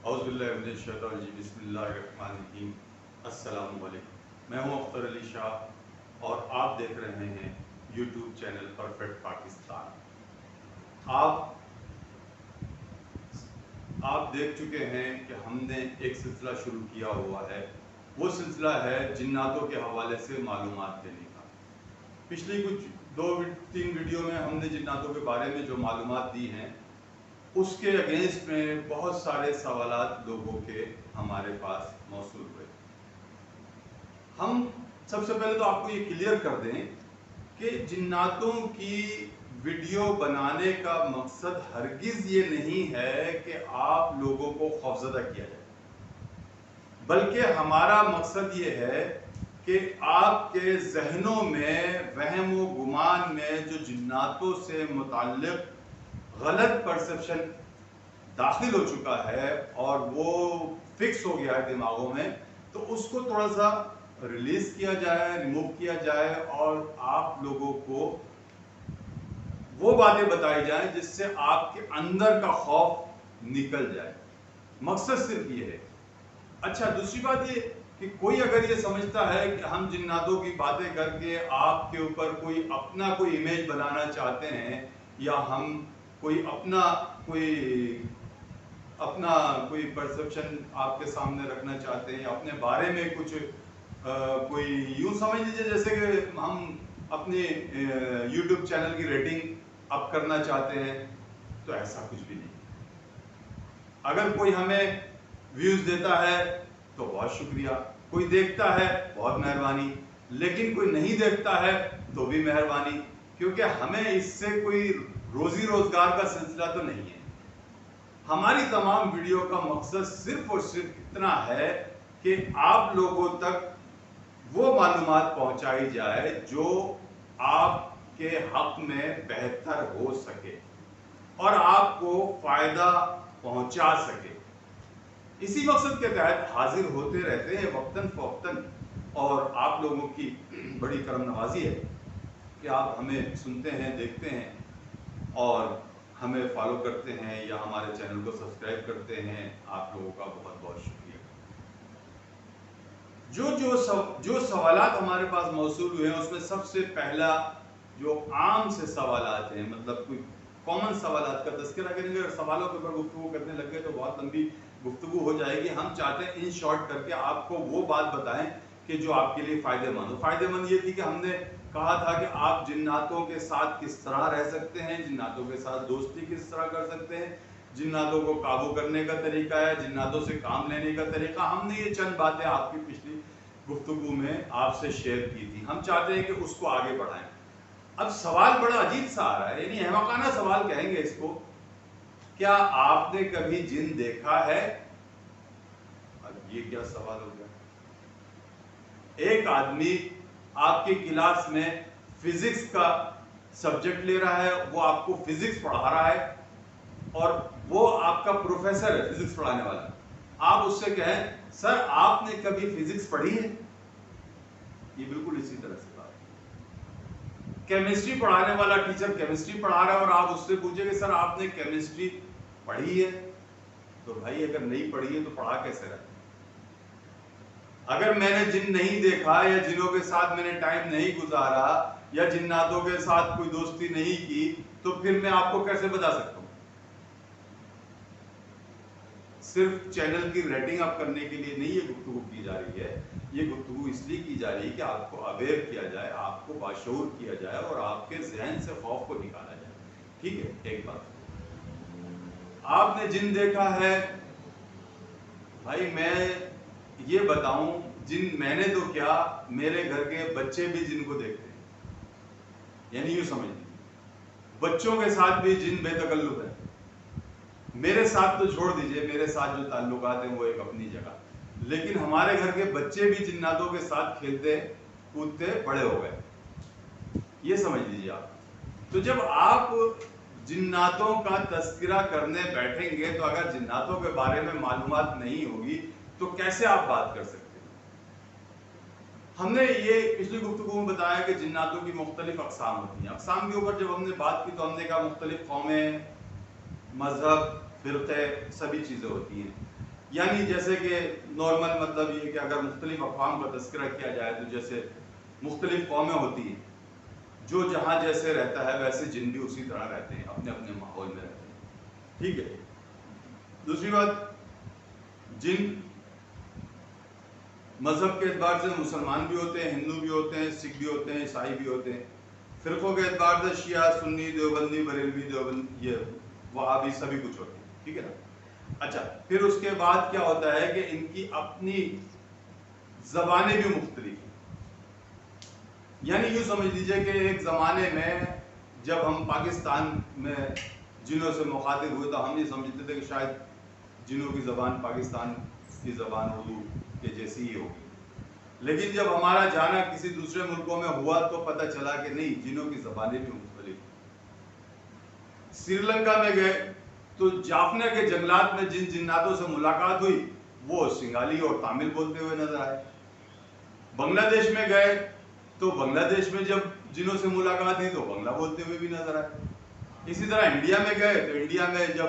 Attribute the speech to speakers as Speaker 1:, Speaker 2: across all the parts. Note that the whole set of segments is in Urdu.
Speaker 1: اعوذ باللہ من الشیطان الرجیم بسم اللہ الرحمن الرحیم السلام علیکم۔ میں ہوں اختر علی شاہ اور آپ دیکھ رہے ہیں یوٹیوب چینل پرفیکٹ پاکستان۔ آپ دیکھ چکے ہیں کہ ہم نے ایک سلسلہ شروع کیا ہوا ہے، وہ سلسلہ ہے جناتوں کے حوالے سے معلومات دینے کا۔ پچھلی کچھ 2-3 ویڈیو میں ہم نے جناتوں کے بارے میں جو معلومات دی ہیں اس کے اگینسٹ میں بہت سارے سوالات لوگوں کے ہمارے پاس موصول ہوئے۔ ہم سب سے پہلے تو آپ کو یہ کلیئر کر دیں کہ جناتوں کی ویڈیو بنانے کا مقصد ہرگز یہ نہیں ہے کہ آپ لوگوں کو خوفزدہ کیا جائے، بلکہ ہمارا مقصد یہ ہے کہ آپ کے ذہنوں میں وہم و گمان میں جو جناتوں سے متعلق غلط پرسپشن داخل ہو چکا ہے اور وہ فکس ہو گیا ہے دماغوں میں، تو اس کو تھوڑا سا ریلیز کیا جائے، ریموو کیا جائے اور آپ لوگوں کو وہ باتیں بتائی جائیں جس سے آپ کے اندر کا خوف نکل جائے۔ مقصد صرف یہ ہے۔ اچھا، دوسری بات یہ کہ کوئی اگر یہ سمجھتا ہے کہ ہم جناتوں کی باتیں کر کے آپ کے اوپر کوئی امیج بنانا چاہتے ہیں، یا ہم کوئی پرسپشن آپ کے سامنے رکھنا چاہتے ہیں، اپنے بارے میں کچھ کوئی یوں سمجھ لیجیے جیسے کہ ہم اپنے یوٹیوب چینل کی ریٹنگ اپ کرنا چاہتے ہیں، تو ایسا کچھ بھی نہیں۔ اگر کوئی ہمیں ویوز دیتا ہے تو بہت شکریہ، کوئی دیکھتا ہے بہت مہربانی، لیکن کوئی نہیں دیکھتا ہے تو بھی مہربانی، کیونکہ ہمیں اس سے کوئی روزی روزگار کا سلسلہ تو نہیں ہے۔ ہماری تمام ویڈیو کا مقصد صرف اور صرف اتنا ہے کہ آپ لوگوں تک وہ معلومات پہنچائی جائے جو آپ کے حق میں بہتر ہو سکے اور آپ کو فائدہ پہنچا سکے۔ اسی مقصد کے تحت حاضر ہوتے رہتے ہیں وقتاً فوقتاً، اور آپ لوگوں کی بڑی کرم نوازی ہے کہ آپ ہمیں سنتے ہیں، دیکھتے ہیں اور ہمیں فالو کرتے ہیں یا ہمارے چینل کو سبسکرائب کرتے ہیں۔ آپ لوگوں کا بہت بہت شکریہ۔ جو سوالات ہمارے پاس موصول ہوئے ہیں اس میں سب سے پہلا جو عام سے سوالات ہیں، مطلب کوئی کامن سوالات کا تذکرہ کریں گے۔ اگر سوالوں کے اوپر گفتگو کرنے لگ گئے تو بہت لمبی گفتگو ہو جائے گی۔ ہم چاہتے ہیں ان شارٹ کر کے آپ کو وہ بات بتائیں کہ جو آپ کے لیے فائدہ مند ہو۔ فائدہ مند یہ تھی کہ ہم نے کہا تھا کہ آپ جناتوں کے ساتھ کس طرح رہ سکتے ہیں، جناتوں کے ساتھ دوستی کس طرح کر سکتے ہیں، جناتوں کو قابو کرنے کا طریقہ ہے، جناتوں سے کام لینے کا طریقہ۔ ہم نے یہ چند باتیں آپ کی پچھلی گفتگو میں آپ سے شیئر کی تھی۔ ہم چاہتے ہیں کہ اس کو آگے بڑھائیں۔ اب سوال بڑا عجیب سا آ رہا ہے، یعنی احمقانہ سوال کہیں گے اس کو، کیا آپ نے کبھی جن دیکھا ہے؟ اب یہ کیا سوال ہو گیا؟ ایک آدمی آپ کی کلاس میں فزکس کا سبجیکٹ لے رہا ہے، وہ آپ کو فزکس پڑھا رہا ہے اور وہ آپ کا پروفیسر ہے، فزکس پڑھانے والا۔ آپ اس سے کہیں سر آپ نے کبھی فزکس پڑھی ہے؟ یہ بالکل اسی طرح سے بات ہے۔ کیمسٹری پڑھانے والا ٹیچر کیمسٹری پڑھا رہا ہے اور آپ اس سے پوچھیں کہ سر آپ نے کیمسٹری پڑھی ہے؟ تو بھائی اگر نہیں پڑھی ہے تو پڑھا کیسے رہا؟ اگر میں نے جن نہیں دیکھا یا جنوں کے ساتھ میں نے ٹائم نہیں گزارا یا جناتوں کے ساتھ کوئی دوستی نہیں کی تو پھر میں آپ کو کیسے بتا سکتا ہوں؟ صرف چینل کی ریٹنگ اپ کرنے کے لیے نہیں یہ گفتگو کی جا رہی ہے، یہ گفتگو اس لیے کی جا رہی ہے کہ آپ کو اویئر کیا جائے، آپ کو باشعور کیا جائے اور آپ کے ذہن سے خوف کو نکالا جائے۔ ٹھیک ہے؟ ایک بات آپ نے جن دیکھا ہے، بھائی میں یہ بتاؤں، جن میں نے تو کیا، میرے گھر کے بچے بھی جن کو دیکھتے ہیں، یعنی یوں سمجھ لیجیے بچوں کے ساتھ بھی جن بے تکلف ہے۔ میرے ساتھ تو چھوڑ دیجئے، میرے ساتھ جو تعلقات ہیں وہ ایک اپنی جگہ، لیکن ہمارے گھر کے بچے بھی جناتوں کے ساتھ کھیلتے کودتے بڑے ہو گئے، یہ سمجھ لیجیے آپ۔ تو جب آپ جناتوں کا تذکرہ کرنے بیٹھیں گے تو اگر جناتوں کے بارے میں معلومات نہیں ہوگی تو کیسے آپ بات کر سکتے ہیں؟ ہم نے یہ پچھلی گفتگو میں بتایا کہ جناتوں کی مختلف اقسام ہوتی ہیں۔ اقسام کے اوپر جب ہم نے بات کی تو ہم نے کہا مختلف قومیں، مذہب، فرقے، سبھی چیزیں ہوتی ہیں۔ یعنی جیسے کہ نارمل مطلب یہ کہ اگر مختلف اقوام کا تذکرہ کیا جائے تو جیسے مختلف قومیں ہوتی ہیں، جو جہاں جیسے رہتا ہے ویسے جن بھی اسی طرح رہتے ہیں، اپنے اپنے ماحول میں رہتے ہیں، ٹھیک ہے۔ دوسری بات، جن مذہب کے اعتبار سے مسلمان بھی ہوتے ہیں، ہندو بھی ہوتے ہیں، سکھ بھی ہوتے ہیں، عیسائی بھی ہوتے ہیں، فرقوں کے اعتبار سے شیعہ، سنی، دیوبندی، بریلوی، دیوبند، یہ وہابی، سبھی کچھ ہوتے ہیں، ٹھیک ہے نا۔ اچھا، پھر اس کے بعد کیا ہوتا ہے کہ ان کی اپنی زبانیں بھی مختلف ہیں، یعنی یوں سمجھ لیجئے کہ ایک زمانے میں جب ہم پاکستان میں جنوں سے مخاطب ہوئے تو ہم یہ سمجھتے تھے کہ شاید جنوں کی زبان پاکستان کی زبان اردو کے جیسی ہی ہوگی، لیکن جب ہمارا جانا کسی دوسرے ملکوں میں ہوا تو پتہ چلا کہ نہیں، جنوں کی زبانیں بھی مختلف۔ سری لنکا میں گئے تو جافنا کے جنگلات میں جن جناتوں سے ملاقات ہوئی وہ سنگالی اور تامل بولتے ہوئے نظر آئے۔ بنگلہ دیش میں گئے تو بنگلہ دیش میں جب جنوں سے ملاقات ہوئی تو بنگلہ بولتے ہوئے بھی نظر آئے۔ اسی طرح انڈیا میں گئے تو انڈیا میں جب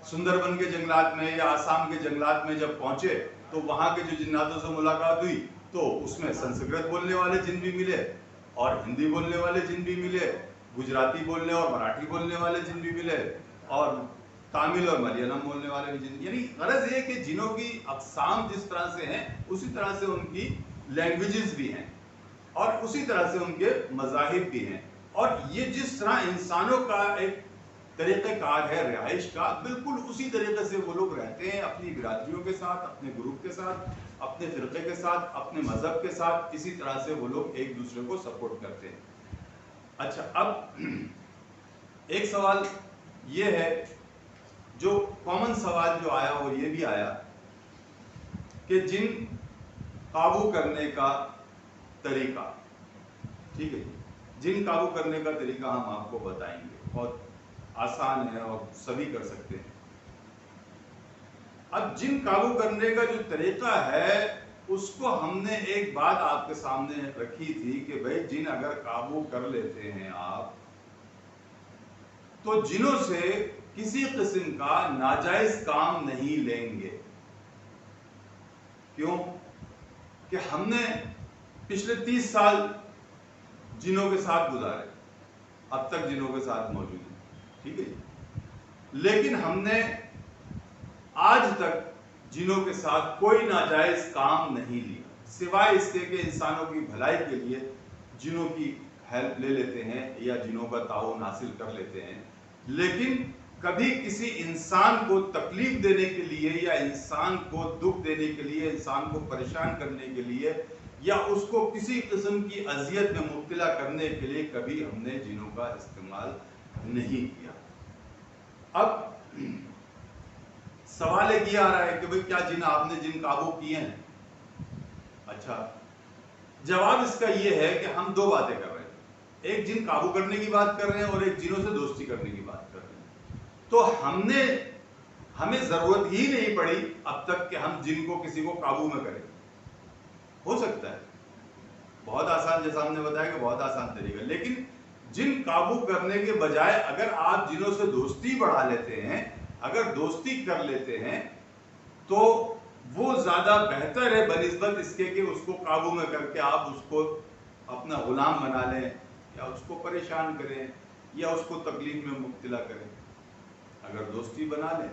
Speaker 1: سندربن کے جنگلات میں یا آسام کے جنگلات میں جب پہنچے تو وہاں کے جو جناتوں سے ملاقات ہوئی تو اس میں سنسکرت بولنے والے جن بھی ملے اور ہندی بولنے والے جن بھی ملے، گجراتی بولنے اور مراٹھی بولنے والے جن بھی ملے، اور تامل اور ملیالم بولنے والے بھی جن، یعنی غرض یہ کہ جنوں کی اقسام جس طرح سے ہیں اسی طرح سے ان کی لینگویجز بھی ہیں اور اسی طرح سے ان کے مذاہب بھی ہیں، اور یہ جس طرح انسانوں کا ایک طریقہ کار ہے رہائش کا، بالکل اسی طریقے سے وہ لوگ رہتے ہیں اپنی برادریوں کے ساتھ، اپنے گروپ کے ساتھ، اپنے فرقے کے ساتھ، اپنے مذہب کے ساتھ، اسی طرح سے وہ لوگ ایک دوسرے کو سپورٹ کرتے ہیں۔ اچھا، اب ایک سوال یہ ہے، جو کامن سوال جو آیا وہ یہ بھی آیا کہ جن قابو کرنے کا طریقہ، ٹھیک ہے، جن قابو کرنے کا طریقہ ہم آپ کو بتائیں گے، بہت آسان ہے اور سبھی کر سکتے ہیں۔ اب جن قابو کرنے کا جو طریقہ ہے اس کو ہم نے ایک بات آپ کے سامنے رکھی تھی کہ بھئی جن اگر قابو کر لیتے ہیں آپ تو جنوں سے کسی قسم کا ناجائز کام نہیں لیں گے۔ کیوں؟ کہ ہم نے پچھلے 30 سال جنوں کے ساتھ گزارے، اب تک جنوں کے ساتھ موجود ہیں، ٹھیک ہے، لیکن ہم نے آج تک جنوں کے ساتھ کوئی ناجائز کام نہیں لیا، سوائے اس کے کہ انسانوں کی بھلائی کے لیے جنوں کی ہیلپ لے لیتے ہیں یا جنوں کا تعاون حاصل کر لیتے ہیں، لیکن کبھی کسی انسان کو تکلیف دینے کے لیے یا انسان کو دکھ دینے کے لیے، انسان کو پریشان کرنے کے لیے یا اس کو کسی قسم کی اذیت میں مبتلا کرنے کے لیے کبھی ہم نے جنوں کا استعمال نہیں کیا۔ اب سوال ایک یہ آ رہا ہے کہ بھئی کیا جن آپ نے جن قابو کیے ہیں؟ اچھا، جواب اس کا یہ ہے کہ ہم دو باتیں کر رہے ہیں، ایک جن قابو کرنے کی بات کر رہے ہیں اور ایک جنوں سے دوستی کرنے کی بات کر رہے ہیں۔ تو ہمیں ضرورت ہی نہیں پڑی اب تک کہ ہم جن کو کسی کو قابو میں کریں۔ ہو سکتا ہے بہت آسان، جیسا ہم نے بتایا کہ بہت آسان طریقہ، لیکن جن قابو کرنے کے بجائے اگر آپ جنوں سے دوستی بڑھا لیتے ہیں، اگر دوستی کر لیتے ہیں تو وہ زیادہ بہتر ہے بنسبت اس کے کہ اس کو قابو میں کر کے آپ اس کو اپنا غلام بنا لیں یا اس کو پریشان کریں یا اس کو تکلیف میں مبتلا کریں۔ اگر دوستی بنا لیں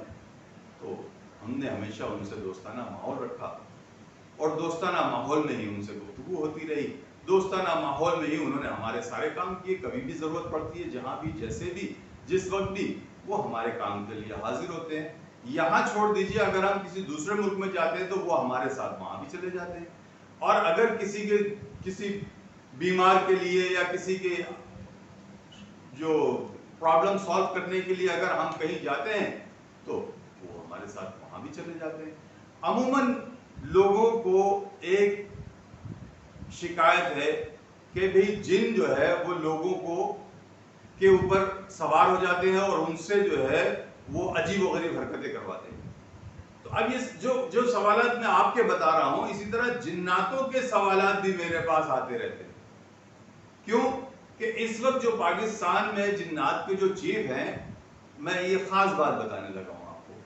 Speaker 1: تو ہم نے ہمیشہ ان سے دوستانہ ماحول رکھا اور دوستانہ ماحول میں ہی ان سے گفتگو ہوتی رہی، دوستانہ ماحول میں ہی انہوں نے ہمارے سارے کام کیے، کبھی بھی ضرورت پڑتی ہے جہاں بھی جیسے بھی جس وقت بھی وہ ہمارے کام کے لیے حاضر ہوتے ہیں۔ یہاں چھوڑ دیجئے، اگر ہم کسی دوسرے ملک میں جاتے ہیں تو وہ ہمارے ساتھ وہاں بھی چلے جاتے ہیں، اور اگر کسی بیمار کے لیے یا کسی کے جو پرابلم سالو کرنے کے لیے اگر ہم کہیں جاتے ہیں تو وہ ہمارے ساتھ وہاں بھی چلے جاتے ہیں۔ عموماً لوگوں کو ایک شکایت ہے کہ بھئی جن جو ہے وہ لوگوں کو کے اوپر سوار ہو جاتے ہیں اور ان سے جو ہے وہ عجیب و غریب حرکتیں کرواتے ہیں۔ تو اب یہ جو سوالات میں آپ کے بتا رہا ہوں، اسی طرح جناتوں کے سوالات بھی میرے پاس آتے رہتے ہیں۔ کیوں کہ اس وقت جو پاکستان میں جنات کے جو چیف ہیں، میں یہ خاص بات بتانے لگا ہوں آپ کو